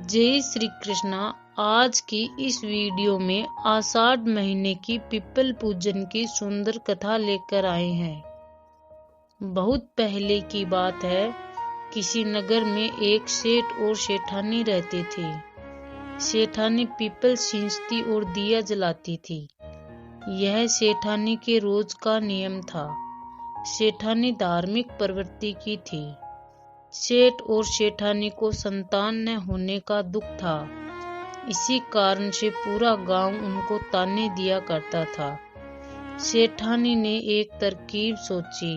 जय श्री कृष्णा। आज की इस वीडियो में आषाढ़ महीने की पिपल पूजन की सुंदर कथा लेकर आए हैं। बहुत पहले की बात है, किसी नगर में एक सेठ और सेठानी रहते थे। सेठानी पीपल सींचती और दिया जलाती थी। यह सेठानी के रोज का नियम था। सेठानी धार्मिक प्रवृत्ति की थी। सेठ और सेठानी को संतान न होने का दुख था। इसी कारण से पूरा गांव उनको ताने दिया करता था। सेठानी ने एक तरकीब सोची।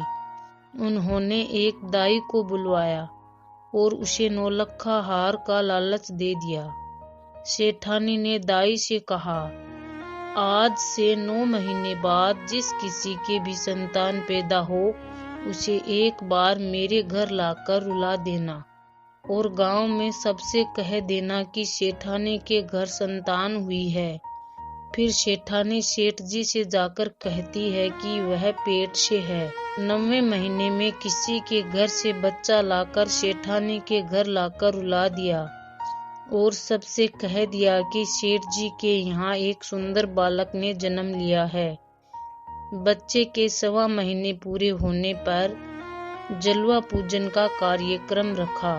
उन्होंने एक दाई को बुलवाया और उसे नौलखा हार का लालच दे दिया। सेठानी ने दाई से कहा, आज से 9 महीने बाद जिस किसी के भी संतान पैदा हो, उसे एक बार मेरे घर लाकर रुला देना और गांव में सबसे कह देना कि सेठानी के घर संतान हुई है। फिर सेठानी सेठ जी से जाकर कहती है कि वह पेट से है। 9वें महीने में किसी के घर से बच्चा लाकर सेठानी के घर लाकर रुला दिया और सबसे कह दिया कि सेठ जी के यहाँ एक सुंदर बालक ने जन्म लिया है। बच्चे के 1.25 महीने पूरे होने पर जलवा पूजन का कार्यक्रम रखा।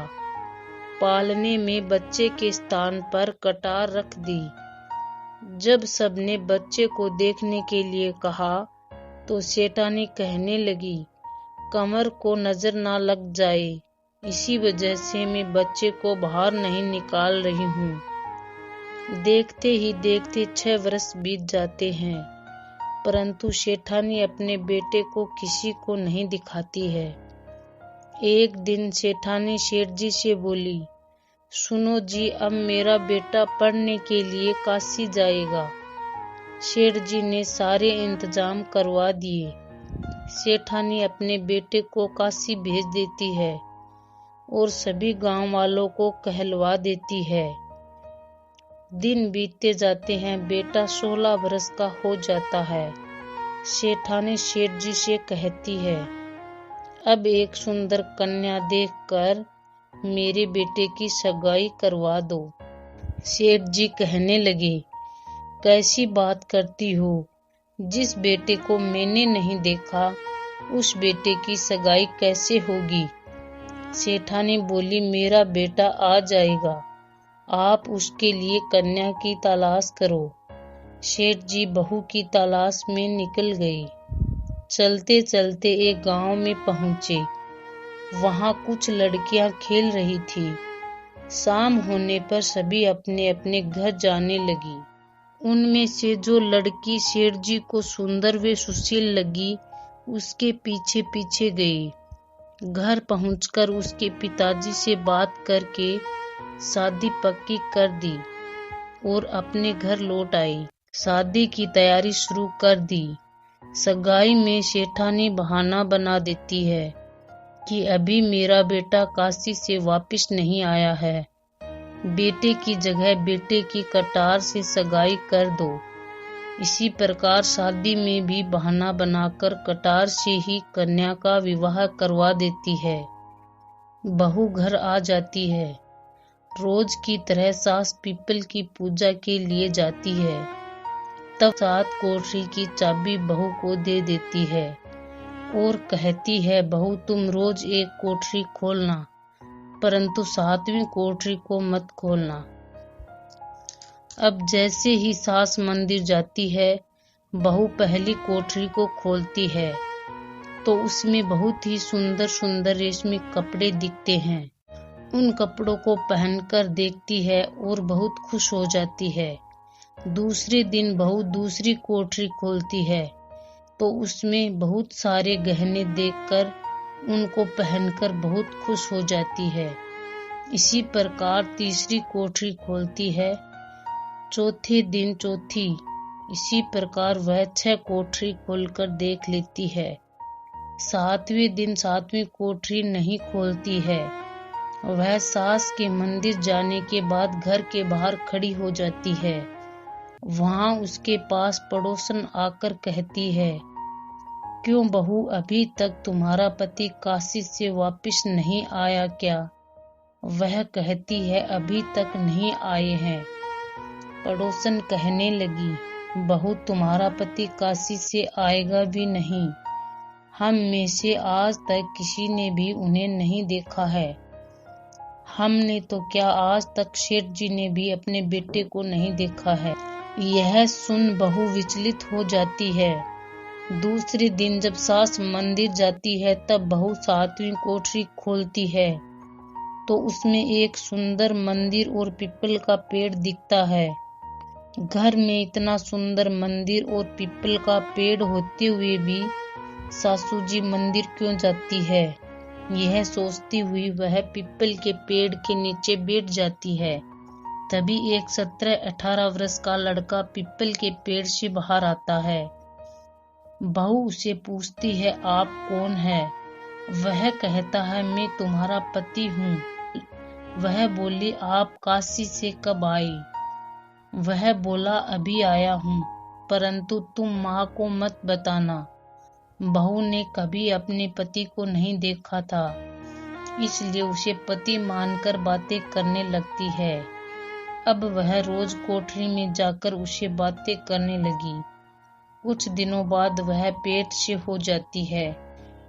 पालने में बच्चे के स्थान पर कटार रख दी। जब सबने बच्चे को देखने के लिए कहा तो सेठानी कहने लगी, कमर को नजर ना लग जाए, इसी वजह से मैं बच्चे को बाहर नहीं निकाल रही हूँ। देखते ही देखते 6 वर्ष बीत जाते हैं, परंतु सेठानी अपने बेटे को किसी को नहीं दिखाती है। एक दिन सेठानी सेठ जी से बोली, सुनो जी, अब मेरा बेटा पढ़ने के लिए काशी जाएगा। सेठ जी ने सारे इंतजाम करवा दिए। सेठानी अपने बेटे को काशी भेज देती है और सभी गांव वालों को कहलवा देती है। दिन बीतते जाते हैं, बेटा 16 वर्ष का हो जाता है। सेठानी सेठ जी से कहती है, अब एक सुंदर कन्या देखकर मेरे बेटे की सगाई करवा दो। सेठ जी कहने लगे, कैसी बात करती हो? जिस बेटे को मैंने नहीं देखा, उस बेटे की सगाई कैसे होगी? सेठानी बोली, मेरा बेटा आ जाएगा, आप उसके लिए कन्या की तलाश करो। सेठ जी बहू की तलाश में निकल गई। चलते चलते एक गांव में पहुंचे। वहां कुछ लड़कियां खेल रही थी। शाम होने पर सभी अपने अपने घर जाने लगी। उनमें से जो लड़की सेठ जी को सुंदर व सुशील लगी, उसके पीछे पीछे गई। घर पहुंचकर उसके पिताजी से बात करके शादी पक्की कर दी और अपने घर लौट आई। शादी की तैयारी शुरू कर दी। सगाई में सेठानी बहाना बना देती है कि अभी मेरा बेटा काशी से वापस नहीं आया है। बेटे की जगह बेटे की कटार से सगाई कर दो। इसी प्रकार शादी में भी बहाना बनाकर कटार से ही कन्या का विवाह करवा देती है। बहू घर आ जाती है। रोज की तरह सास पीपल की पूजा के लिए जाती है। तब 7 कोठरी की चाबी बहू को दे देती है और कहती है, बहू तुम रोज एक कोठरी खोलना, परंतु 7वीं कोठरी को मत खोलना। अब जैसे ही सास मंदिर जाती है, बहू पहली कोठरी को खोलती है तो उसमें बहुत ही सुंदर सुंदर रेशमी कपड़े दिखते हैं। उन कपड़ों को पहनकर देखती है और बहुत खुश हो जाती है। दूसरे दिन बहू दूसरी कोठरी खोलती है तो उसमें बहुत सारे गहने देखकर उनको पहनकर बहुत खुश हो जाती है। इसी प्रकार तीसरी कोठरी खोलती है। चौथे दिन चौथी। इसी प्रकार वह 6 कोठरी खोलकर देख लेती है। 7वें दिन 7वीं कोठरी नहीं खोलती है। वह सास के मंदिर जाने के बाद घर के बाहर खड़ी हो जाती है। वहां उसके पास पड़ोसन आकर कहती है, क्यों बहू, अभी तक तुम्हारा पति काशी से वापस नहीं आया क्या? वह कहती है अभी तक नहीं आए हैं। पड़ोसन कहने लगी, बहू तुम्हारा पति काशी से आएगा भी नहीं। हम में से आज तक किसी ने भी उन्हें नहीं देखा है। हमने तो क्या आज तक सेठ जी ने भी अपने बेटे को नहीं देखा है। यह सुन बहू विचलित हो जाती है। दूसरे दिन जब सास मंदिर जाती है तब बहू 7वीं कोठरी खोलती है तो उसमें एक सुंदर मंदिर और पीपल का पेड़ दिखता है। घर में इतना सुंदर मंदिर और पीपल का पेड़ होते हुए भी सासू जी मंदिर क्यों जाती है? यह सोचती हुई वह पीपल के पेड़ के नीचे बैठ जाती है। तभी एक 17-18 वर्ष का लड़का पीपल के पेड़ से बाहर आता है। बहू उसे पूछती है, आप कौन है? वह कहता है, मैं तुम्हारा पति हूँ। वह बोली, आप काशी से कब आई? वह बोला, अभी आया हूँ, परंतु तुम माँ को मत बताना। बहू ने कभी अपने पति को नहीं देखा था, इसलिए उसे पति मानकर बातें करने लगती है। अब वह रोज कोठरी में जाकर उसे बातें करने लगी। कुछ दिनों बाद वह पेट से हो जाती है।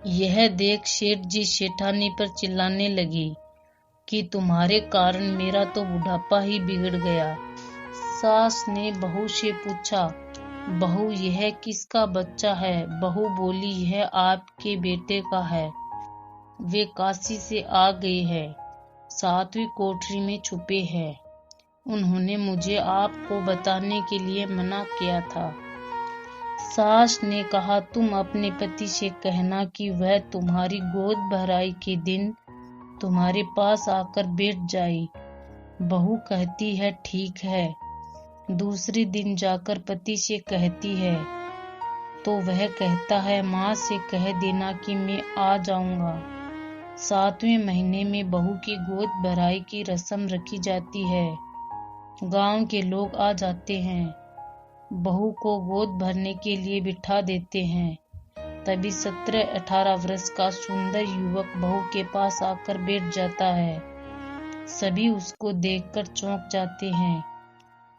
यह देख सेठ जी सेठानी पर चिल्लाने लगी कि तुम्हारे कारण मेरा तो बुढ़ापा ही बिगड़ गया। सास ने बहू से पूछा, बहू यह किसका बच्चा है? बहू बोली, यह आपके बेटे का है। वे काशी से आ गए हैं, 7वीं कोठरी में छुपे हैं। उन्होंने मुझे आपको बताने के लिए मना किया था। सास ने कहा, तुम अपने पति से कहना कि वह तुम्हारी गोद भराई के दिन तुम्हारे पास आकर बैठ जाए। बहू कहती है, ठीक है। दूसरे दिन जाकर पति से कहती है तो वह कहता है, माँ से कह देना कि मैं आ जाऊंगा। 7वें महीने में बहू की गोद भराई की रस्म रखी जाती है। गांव के लोग आ जाते हैं, बहू को गोद भरने के लिए बिठा देते हैं। तभी 17-18 वर्ष का सुंदर युवक बहू के पास आकर बैठ जाता है। सभी उसको देखकर चौंक जाते हैं।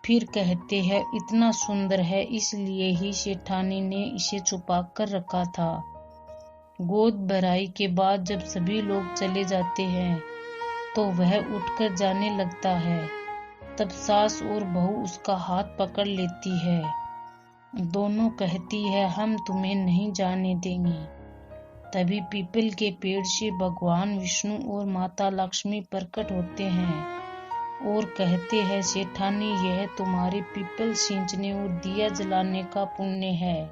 फिर कहते हैं, इतना सुंदर है, इसलिए ही सेठानी ने इसे छुपा कर रखा था। गोद भराई के बाद जब सभी लोग चले जाते हैं तो वह उठकर जाने लगता है। तब सास और बहू उसका हाथ पकड़ लेती है। दोनों कहती है, हम तुम्हें नहीं जाने देंगे। तभी पीपल के पेड़ से भगवान विष्णु और माता लक्ष्मी प्रकट होते हैं और कहते हैं, सेठानी यह तुम्हारे पीपल सींचने और दिया जलाने का पुण्य है,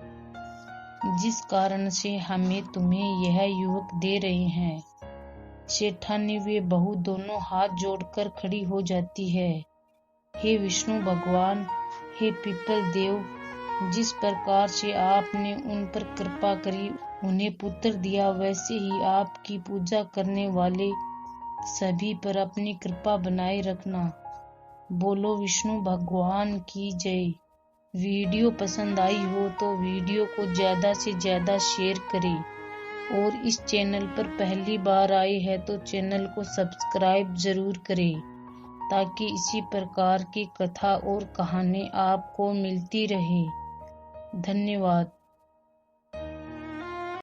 जिस कारण से हमें तुम्हें यह युवक दे रहे हैं। सेठानी वे बहू दोनों हाथ जोड़कर खड़ी हो जाती है। हे विष्णु भगवान, हे पीपल देव, जिस प्रकार से आपने उन पर कृपा करी, उन्हें पुत्र दिया, वैसे ही आपकी पूजा करने वाले सभी पर अपनी कृपा बनाए रखना। बोलो विष्णु भगवान की जय। वीडियो पसंद आई हो तो वीडियो को ज्यादा से ज्यादा शेयर करें और इस चैनल पर पहली बार आए हैं तो चैनल को सब्सक्राइब जरूर करें ताकि इसी प्रकार की कथा और कहानी आपको मिलती रहे। धन्यवाद।